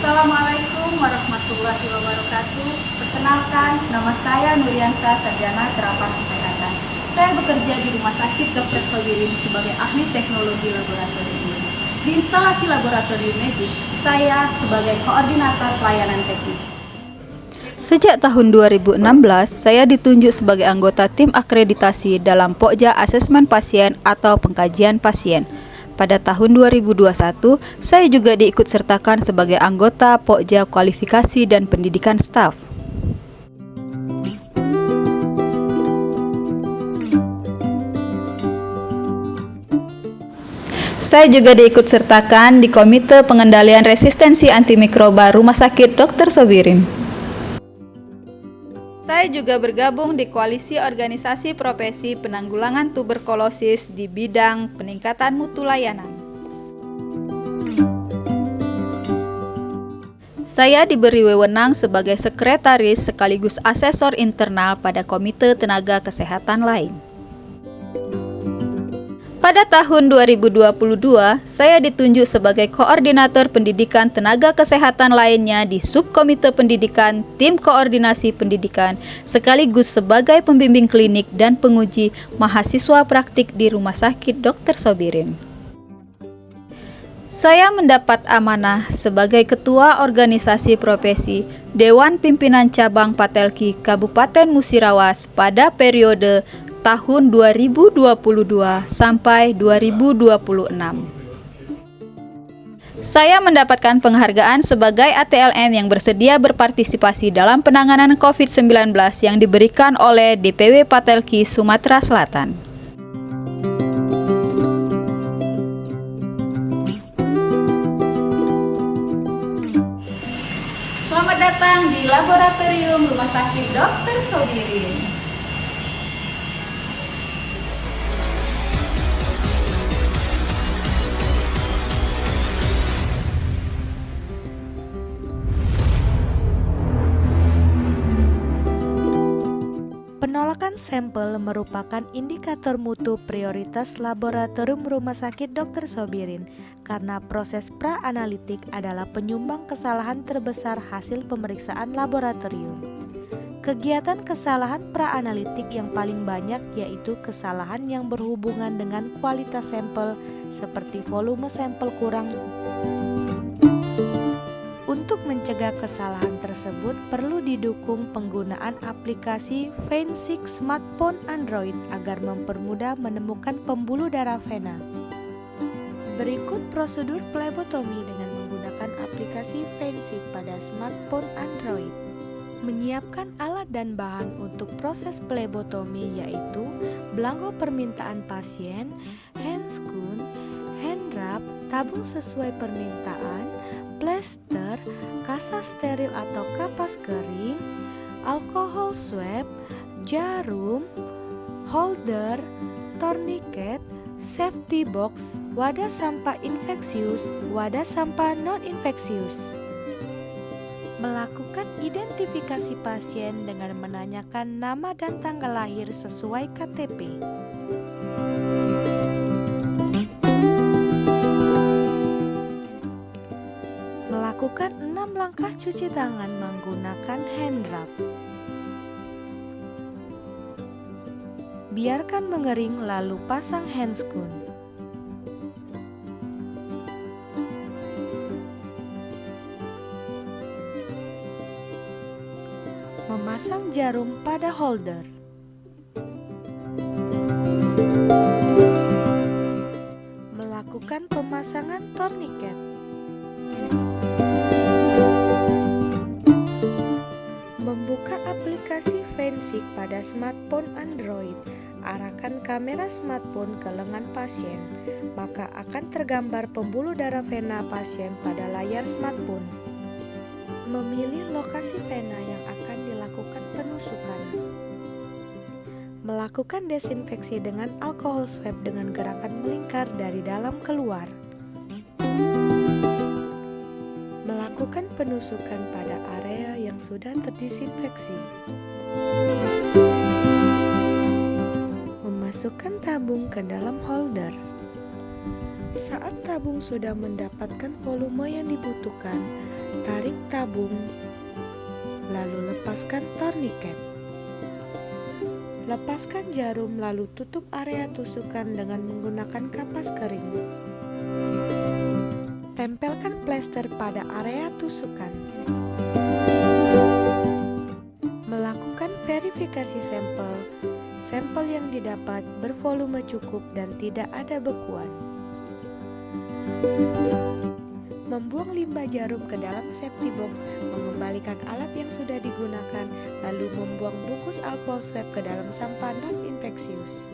Assalamualaikum warahmatullahi wabarakatuh. Perkenalkan, nama saya Nuriansa, sarjana terapan kesehatan. Saya bekerja di Rumah Sakit Dr. Sobirin sebagai ahli teknologi laboratorium. Di instalasi laboratorium medik, saya sebagai koordinator pelayanan teknis. Sejak tahun 2016, saya ditunjuk sebagai anggota tim akreditasi dalam Pokja Asesmen Pasien atau Pengkajian Pasien. Pada tahun 2021, saya juga diikutsertakan sebagai anggota Pokja Kualifikasi dan Pendidikan Staf. Saya juga diikutsertakan di Komite Pengendalian Resistensi Antimikroba Rumah Sakit Dr. Sobirin. Saya juga bergabung di Koalisi Organisasi Profesi Penanggulangan Tuberkulosis di bidang peningkatan mutu layanan. Saya diberi wewenang sebagai sekretaris sekaligus asesor internal pada Komite Tenaga Kesehatan lain. Pada tahun 2022, saya ditunjuk sebagai koordinator pendidikan tenaga kesehatan lainnya di Subkomite Pendidikan Tim Koordinasi Pendidikan, sekaligus sebagai pembimbing klinik dan penguji mahasiswa praktik di Rumah Sakit Dr. Sobirin. Saya mendapat amanah sebagai Ketua Organisasi Profesi Dewan Pimpinan Cabang Patelki Kabupaten Musirawas pada periode tahun 2022 sampai 2026. Saya mendapatkan penghargaan sebagai ATLM yang bersedia berpartisipasi dalam penanganan COVID-19 yang diberikan oleh DPW Patelki Sumatera Selatan. Selamat datang di Laboratorium Rumah Sakit Dr. Sobirin. Penolakan sampel merupakan indikator mutu prioritas laboratorium Rumah Sakit Dr. Sobirin karena proses pra-analitik adalah penyumbang kesalahan terbesar hasil pemeriksaan laboratorium. Kegiatan kesalahan pra-analitik yang paling banyak yaitu kesalahan yang berhubungan dengan kualitas sampel seperti volume sampel kurang. Untuk mencegah kesalahan tersebut perlu didukung penggunaan aplikasi VenaSeq smartphone Android agar mempermudah menemukan pembuluh darah vena. Berikut prosedur plebotomi dengan menggunakan aplikasi VenaSeq pada smartphone Android. Menyiapkan alat dan bahan untuk proses plebotomi yaitu belangko permintaan pasien, handscoon, hand wrap, tabung sesuai permintaan, plester, kasa steril atau kapas kering, alkohol swab, jarum, holder, tourniquet, safety box, wadah sampah infeksius, wadah sampah non-infeksius. Melakukan identifikasi pasien dengan menanyakan nama dan tanggal lahir sesuai KTP. Lakukan 6 langkah cuci tangan menggunakan hand wrap. Biarkan mengering lalu pasang handscoon. Memasang jarum pada holder. Melakukan pemasangan tourniquet. Membuka aplikasi VenaSeq pada smartphone Android, arahkan kamera smartphone ke lengan pasien, maka akan tergambar pembuluh darah vena pasien pada layar smartphone. Memilih lokasi vena yang akan dilakukan penusukan. Melakukan desinfeksi dengan alkohol swab dengan gerakan melingkar dari dalam keluar. Melakukan penusukan pada area yang sudah terdisinfeksi. Memasukkan tabung ke dalam holder. Saat tabung sudah mendapatkan volume yang dibutuhkan, Tarik tabung, lalu lepaskan torniket. Lepaskan jarum lalu tutup area tusukan dengan menggunakan kapas kering. Tempelkan plester pada area tusukan. Melakukan verifikasi sampel. Sampel yang didapat bervolume cukup dan tidak ada bekuan. Membuang limbah jarum ke dalam safety box, mengembalikan alat yang sudah digunakan, lalu membuang bungkus alkohol swab ke dalam sampah non-infeksius.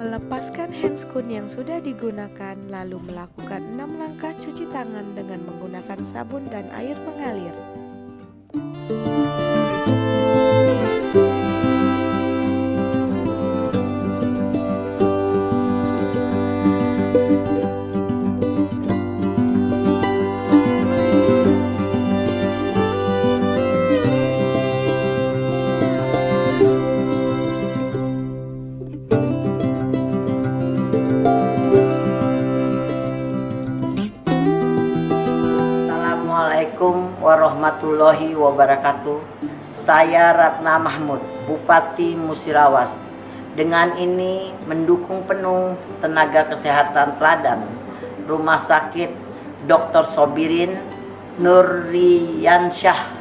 Melepaskan handscoon yang sudah digunakan, lalu melakukan 6 langkah cuci tangan dengan menggunakan sabun dan air mengalir. Assalamualaikum warahmatullahi wabarakatuh. Saya Ratna Mahmud, Bupati Musirawas. Dengan ini mendukung penuh tenaga kesehatan teladan Rumah Sakit Dr. Sobirin Nuryansyah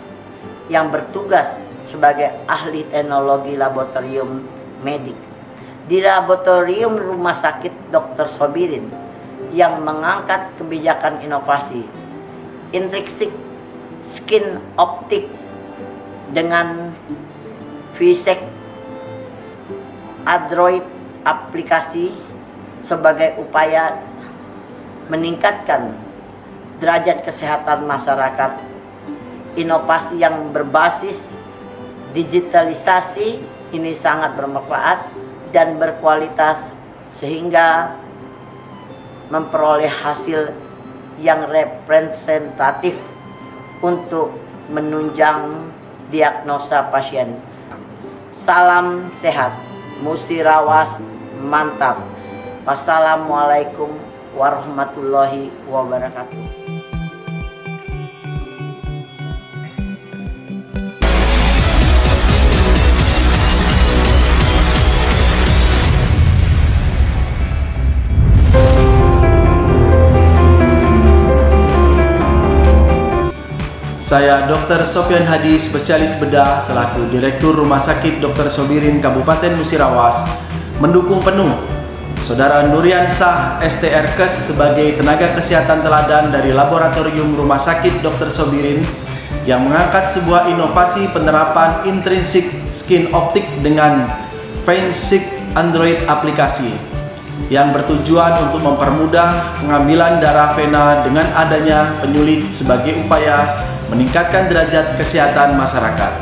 yang bertugas sebagai ahli teknologi laboratorium medik di laboratorium Rumah Sakit Dr. Sobirin yang mengangkat kebijakan inovasi intrinsic skin optik dengan VSEC Android aplikasi sebagai upaya meningkatkan derajat kesehatan masyarakat. Inovasi yang berbasis digitalisasi ini sangat bermanfaat dan berkualitas sehingga memperoleh hasil yang representatif untuk menunjang diagnosa pasien. Salam sehat, Musirawas mantap. Wassalamualaikum warahmatullahi wabarakatuh. Saya Dr. Sofyan Hadi, spesialis bedah selaku Direktur Rumah Sakit Dr. Sobirin Kabupaten Musirawas, mendukung penuh Saudara Nuryansyah STRKes sebagai tenaga kesehatan teladan dari Laboratorium Rumah Sakit Dr. Sobirin yang mengangkat sebuah inovasi penerapan intrinsic skin optik dengan VSEC Android aplikasi yang bertujuan untuk mempermudah pengambilan darah vena dengan adanya penyulit sebagai upaya meningkatkan derajat kesehatan masyarakat.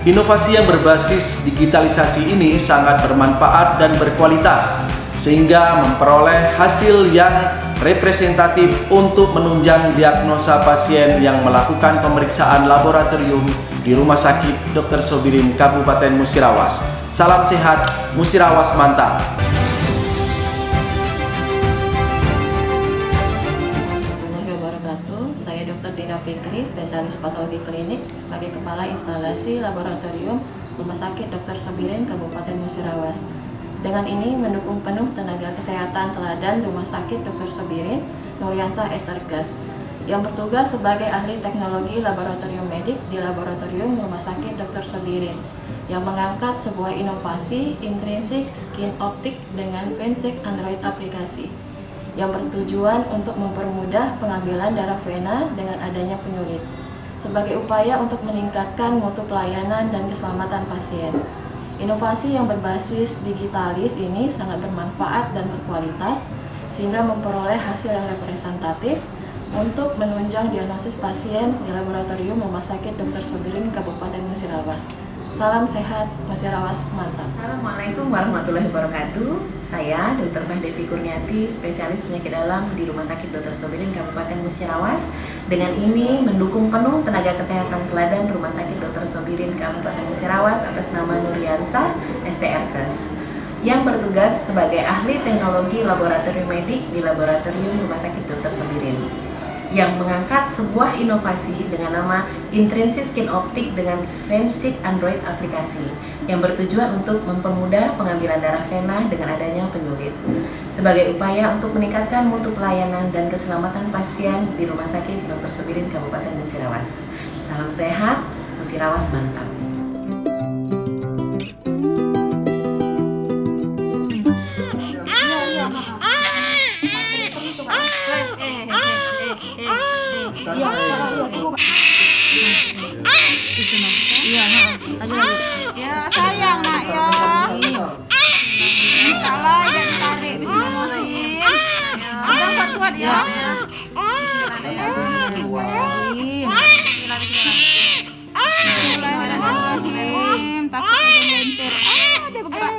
Inovasi yang berbasis digitalisasi ini sangat bermanfaat dan berkualitas sehingga memperoleh hasil yang representatif untuk menunjang diagnosa pasien yang melakukan pemeriksaan laboratorium di Rumah Sakit Dr. Sobirin Kabupaten Musirawas. Salam sehat, Musirawas mantap. Saya Dr. Dina Fikri, spesialis patologi klinik sebagai Kepala Instalasi Laboratorium Rumah Sakit Dr. Sobirin Kabupaten Musirawas. Dengan ini mendukung penuh tenaga kesehatan teladan Rumah Sakit Dr. Sobirin Nuryansyah STRKes yang bertugas sebagai ahli teknologi laboratorium medik di Laboratorium Rumah Sakit Dr. Sobirin yang mengangkat sebuah inovasi intrinsic skin optik dengan VSEC Android aplikasi yang bertujuan untuk mempermudah pengambilan darah vena dengan adanya penyulit sebagai upaya untuk meningkatkan mutu pelayanan dan keselamatan pasien. Inovasi yang berbasis digitalis ini sangat bermanfaat dan berkualitas sehingga memperoleh hasil yang representatif untuk menunjang diagnosis pasien di Laboratorium Rumah Sakit Dr. Sobirin Kabupaten Musirawas. Salam sehat, Musirawas mantap. Assalamualaikum warahmatullahi wabarakatuh. Saya Dr. Fahdevi Kurniati, spesialis penyakit dalam di Rumah Sakit Dr. Sobirin Kabupaten Musirawas. Dengan ini mendukung penuh tenaga kesehatan teladan Rumah Sakit Dr. Sobirin Kabupaten Musirawas atas nama Nuryansyah STRKes yang bertugas sebagai ahli teknologi laboratorium medik di Laboratorium Rumah Sakit Dr. Sobirin. yang mengangkat sebuah inovasi dengan nama Intrinsic Skin Optic dengan Fensic Android aplikasi yang bertujuan untuk mempermudah pengambilan darah vena dengan adanya penyulit sebagai upaya untuk meningkatkan mutu pelayanan dan keselamatan pasien di Rumah Sakit Dr. Sobirin Kabupaten Musirawas. Salam sehat, Musirawas mantap. Ya sayang nak ya. Salah jangan tarik. Bismillahirrahmanirrahim. Udah kuat-kuat ya. Bismillahirrahmanirrahim. Takut ada melentur. Dia bergerak.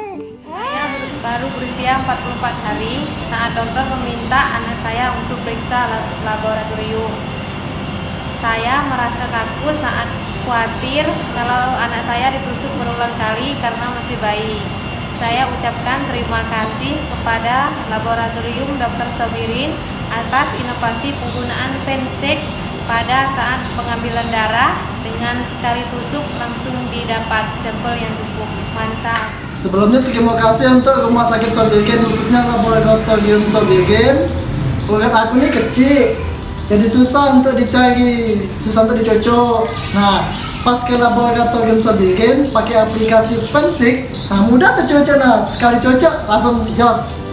Baru berusia 44 hari saat dokter meminta anak saya untuk periksa laboratorium. Saya merasa takut saat khawatir kalau anak saya ditusuk berulang kali karena masih bayi. Saya ucapkan terima kasih kepada Laboratorium Dr. Sobirin atas inovasi penggunaan Fensic pada saat pengambilan darah dengan sekali tusuk langsung didapat sampel yang cukup. Mantap. Sebelumnya terima kasih untuk Rumah Sakit Sobirin, khususnya Laboratorium Sobirin. Urat aku ini kecil, jadi susah untuk dicari, susah untuk dicocok. Nah, pas ke Laboratorium Sobirin pakai aplikasi Fensic, nah mudah tercocok, nah sekali cocok langsung jos.